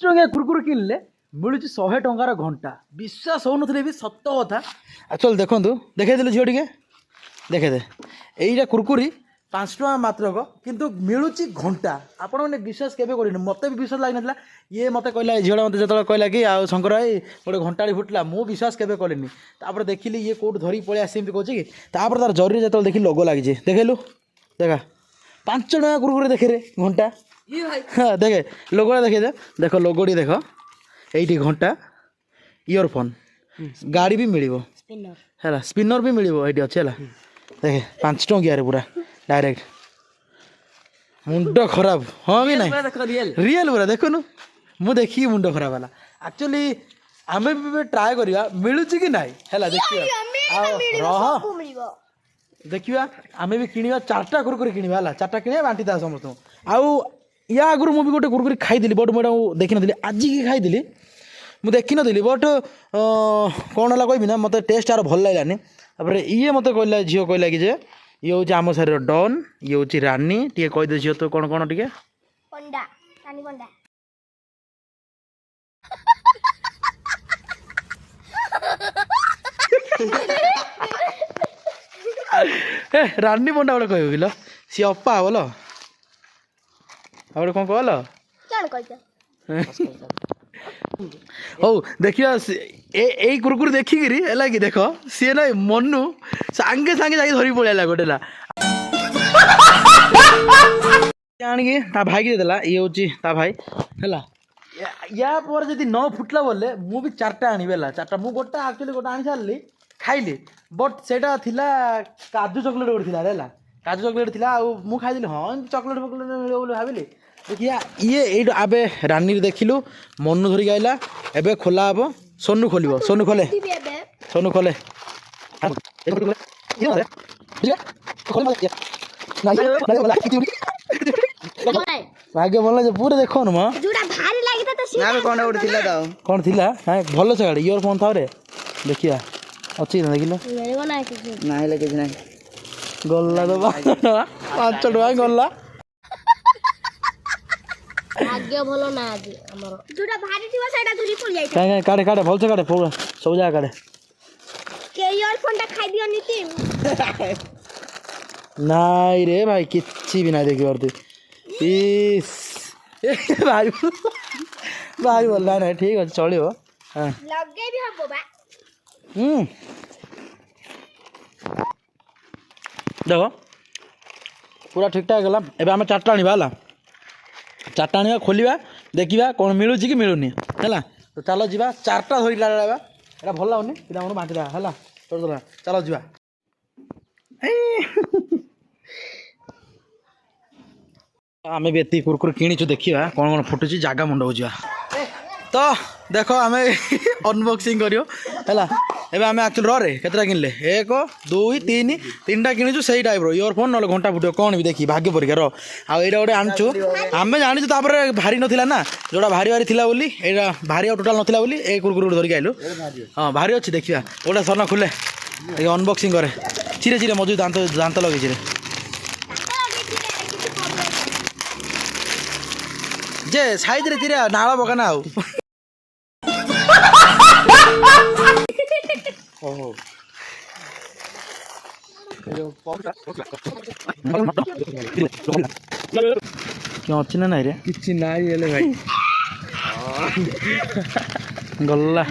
टंकिया कुरकुरी किनले मिलूँ 100 टंकार घंटा विश्वास हो नी भी सत कथा एक्चुअल देखूँ देखे झील टे देखे दे यहीटा कुरकुरी 5 टଙ୍କା मात्रक किंतु मिलूँ घंटा आपण मैंने विश्वास केवे कर मत भी विश्वास लगी ना ये मत कहला झील मत जो कहला कि आ शंकर भाई गोटे घंटा फुटला मु विश्वास केवे करेनि तापर देखिली ये कौट धरिक पलि आसी कहूँ कि तापर तार जरूरी जो देखिए लोगो लगी देखेलु देखा 5 टଙ୍କା कुरकुरी देखे रे घंटा हाँ देखे लोगोटा देखे दे देख लोगोटी देख यही घंटा इयरफोन गाड़ी भी मिल है स्पिनर भी मिल ये अच्छे है देखे 5 टंकिया पूरा डायरेक्ट मुंड खराब हाँ भी ना रियल पूरा देखुनु मु देखी मुंड खराब है एक्चुअली आम भी ट्राए करवा मिलूँ कि ना है देखा आम भी किणवा 4टा कुरकुरी किणवा 4टा किणवा बांटी था समस्त आउ या आगुरी मुझे गोटे कुरकुरी खाई बट मुझे देखी नी आज की खाई मुझे देखी नी बट कौन है कहबी ना मत टेस्ट यार भल लगे तापर ये मत कहला झील कहला कि ये हूँ आम शरीर डन ये हूँ रानी टे कहीदे झील तो कौन कौन टे रानी पंडा गोटे कह किलो सी अपा बोल गोटे कौन कहल हौ देखिए यही कुरकुरी देखिकी है कि देख सी ना मनु सांगे सांगे जाके धरी पड़ेगा गोटे आणिकी ता भाई की देला ये हूँ ता भाई है या पर जब न फुटला बोले मु भी 4टा आनी 4टा मु गोटा एक्चुअली गोटा आनी सारी खाइली बट सेटा थिला काजू चॉकलेट गोटे थिला है काजू चॉकलेट थिला मु खाइली हाँ चॉकलेट फॉकलेट मिले बोली भाविली देखिया ये आबे रानी देखिलु मनु धरिक आइला एबे खोला हम सोनू खोलिबो सोनू खोले भाग्य भल पूरा देखो न कौन थिला भल से गाड़ी इयरफोन था रे देखिया अच्छी ना देखिल गला तो 5 टଙ୍କା गला भाग्य भलो ना आज हमरो जोटा भारी थिबा सेटा धुरी पड़ जाई काटे काटे भल से काटे सब जगह काटे के इयरफोन ता खाई दियो नीति नाई रे भाई किछि भी ना देखि परती इस भाई भाई बोलला ना ठीक है चलियो हां लगे भी हबो बा देखो पूरा ठीक ठाक गला एबे हम 4टा आनिबा हला 4टा आनिबा खोलिबा देखिबा कौन मिलू कि मिलूनी है तो चलो जीवा 4टा धरिक लाड़ा एटा भल लागुनी पिला मन बांटी दा है तोड़ चलो जीवा आम भी एति कुरकुरी किणीचु देखा कौन कौन फुटुची जागा मुंड हो जा तो देख आम अनबॉक्सिंग करियो है एबे आम एक्चुअली रे केतटा किनले 1 2 3 3टा किणीचु सही टाइप रो इयरफोन ना घंटा फुटियो कौन भी देखी भाग्य परीक्षा रो आईटा गोटे आनचु आम जानी भारी नाला ना जोड़ा भारी भारी थिला बोली एटा भारी टोटाल नाला बोली ए कुरकुरी धरिक आइलु हाँ भारी अच्छी देखा गोटे सरना खुले अनबॉक्सिंग करे चिरे चिरे मजू दांत दांत लगे चिरे जे साइज रे चिरे नाला पकाना आउ ओहो क्यों अच्छी ना नहीं रे किसी नहीं है भाई गल्ला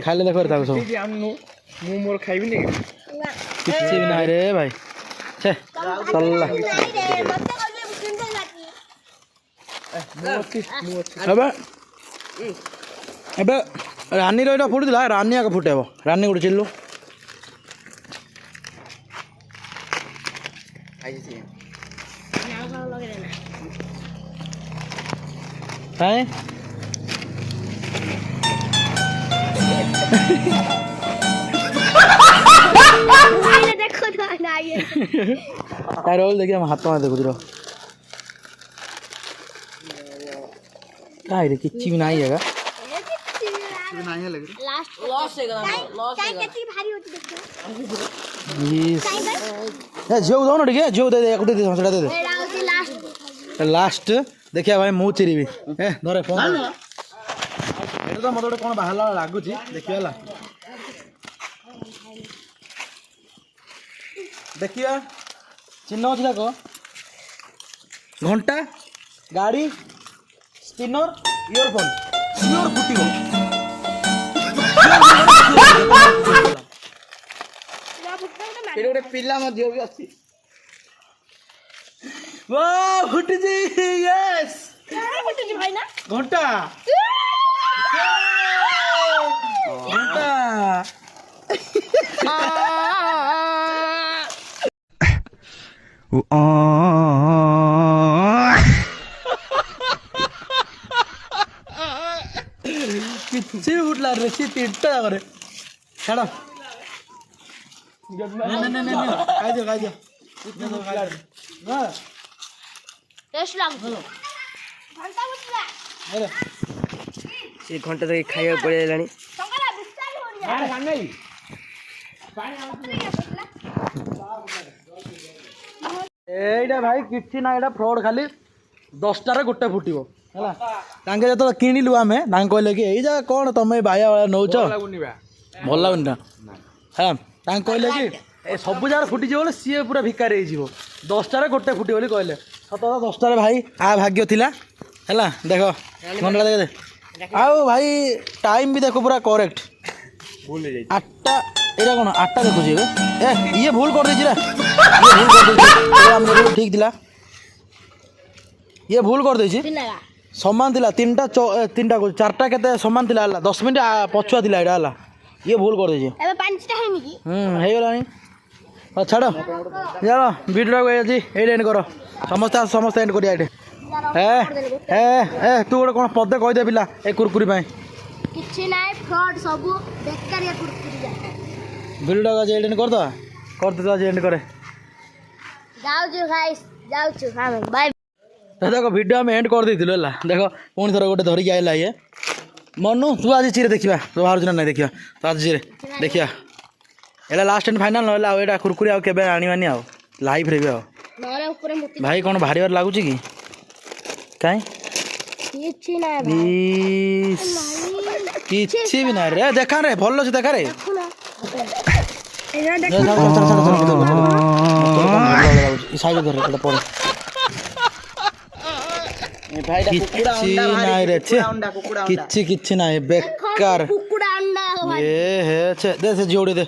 खाली देखो सब मु मोर खाइबी नहीं किसी भी नहीं रे भाई छे चलला एबे रानी रहा फुटला रानी आगे फुटेब रानी गोटे चिल्लु रोल देखिए हम हाथ में देखो रे किसी भी नहीं है लास्ट लॉस है भारी होती देखो ଏ ଝିଅକୁ ଦେଉନ ଟିକେ ଝିଅକୁ ଦେଇଦେ ୟାକୁ ଦେଇଦେ ସେଇଟା ଦେଇଦେ ଏଇଟା ହଉଛି ଲାଷ୍ଟ। ଲାଷ୍ଟ ଦେଖିବା ଭାଇ ମୁଁ ଚିରିବି ଏ ଧରେ ଫୋନ୍ ଏଇଟା ତ ମୋତେ ଗୋଟେ କ'ଣ ବାହାରିଲା ଲାଗୁଛି ଦେଖିବା ହେଲା ଦେଖିବା ଚିହ୍ନ ଅଛି ଯାକ ଘଣ୍ଟା ଗାଡ଼ି ସ୍ପିନର ଇୟରଫୋନ୍ ସିଓର ଫୁଟିବ ଏଠି ଗୋଟେ ପିଲା ମଧ୍ୟ ବି ଅଛି। ଫୁଟିଛି ୟେସ୍ ଫୁଟିଛି ଭାଇ ନା ଘଣ୍ଟା ଘଣ୍ଟା କିଛି ବି ଫୁଟିଲା ରେ ସେ ତିନିଟା ଜାଗାରେ ଛାଡ଼ ଖାଇଦିଅ ଟେଷ୍ଟ ଲାଗୁଛି। ଘଣ୍ଟା ଫୁଟିଲା। ସେ ଘଣ୍ଟା ଧରି ଖାଇବାକୁ ପଳେଇଲାଣି। ଟଙ୍କାଟା ବିସ୍ତାର ହଉନି। এইটা ভাই କିଛି না এটা ফ্রড খালি 10টাରେ ଗୋଟେ ଫୁଟିବ ହେଲା ତାଙ୍କେ ଯେତେବେଳେ କିଣିଲୁ ଆମେ ତାଙ୍କେ କହିଲେ କି ଏଇ ଯା କ'ଣ ତମେ ବାୟା ବାୟା ନେଉଛ ଭଲ ଲାଗୁନି ନା ହେଲା ତାଙ୍କେ କହିଲେ କି ଏ ସବୁ ଜାଗାରେ ଫୁଟିଯିବ ବୋଲେ ସିଏ ପୁରା ଭିକାରୀ ହେଇଯିବ 10টাରେ ଗୋଟେ ଫୁଟିବ ବୋଲି କହିଲେ ସତ କଥା 10টাରେ ଭାଇ ଆ ଭାଗ୍ୟ ଥିଲା ହେଲା ଦେଖ ଘଣ୍ଟାଟା ଦେଖ ଆଉ ଭାଇ ଟାଇମ୍ ବି ଦେଖ ପୁରା କରେକ୍ଟ 8ଟା ଏଇଟା କ'ଣ 8ଟା ଦେଖୁଛି ଏବେ ଏ ଇଏ ଭୁଲ କରିଦେଇଛି ରେ ଠିକ୍ ଥିଲା ଇଏ ଭୁଲ କରିଦେଇଛି ସମାନ ଥିଲା ତିନିଟା କହୁଛି 4ଟା କେତେ ସମାନ ଥିଲା ହେଲା 10 ମିନିଟ୍ ପଛୁଆ ଥିଲା ଏଇଟା ହେଲା ଇଏ ଭୁଲ କରିଦେଇଛି ଏବେ 5ଟା ହେଇନି କି? ହେଇଗଲାଣି ହଉ ଛାଡ଼ ଜାଣ ଭିଡ଼ିଓଟାକୁ ଆଜି ଏଇଠି ଏଣ୍ଡ କର ସମସ୍ତେ ଏଣ୍ଡ କରିବା ଏଇଠି ତୁ ଗୋଟେ କ'ଣ ପଦେ କହିଦେ ପିଲା ଏ କୁରକୁରି ପାଇଁ କିଛି ନାହିଁ ଫ୍ରଡ୍ ସବୁ ବେକାରିଆ କୁରକୁରି ଯାକ। ଭିଡ଼ିଓଟାକୁ ଆଜି ଏଇଠି ଏଣ୍ଡ କରିଦେବା କରିଦେ ଆଜି ଏଣ୍ଡ କରେ ଯାଉଛୁ ଗାଇସ୍ ଯାଉଛୁ ଆମେ ବାଏ। ଦେଖ ଭିଡ଼ିଓ ଆମେ ଏଣ୍ଡ କରିଦେଇଥିଲୁ ହେଲା ଦେଖ ପୁଣି ଥର ଗୋଟେ ଧରିକି ଆଇଲା ଇଏ ମନୁ ତୁ ଆଜି ଚିରେ ଦେଖିବା ତୁ ବାହାରୁଛୁ ନା ନାହିଁ ଦେଖିବା ତୁ ଆଜି ଚିରେ ଦେଖିବା ଏଇଟା ଲାଷ୍ଟ ଆଣ୍ଡ ଫାଇନାଲ୍ ନହେଲେ ଆଉ ଏଇଟା କୁରକୁରି ଆଉ କେବେ ଆଣିବାନି ଆଉ ଲାଇଭ୍ରେ ବି ଆଉ ନହେଲେ ଉପରେ ମୁତି ଭାଇ କ'ଣ ଭାରିବାର ଲାଗୁଛି କି କାଇଁ କିଛି ନାହିଁ କିଛି ବି ନାହିଁ ରେ ଦେଖା ରେ ଭଲ ଅଛି ଦେଖା ରେ କିଛି ନାହିଁ ବେକାର କୁକୁଡ଼ା ଅଣ୍ଡା ଏ ହେ ଦେ ସେ ଝିଅ ଦେ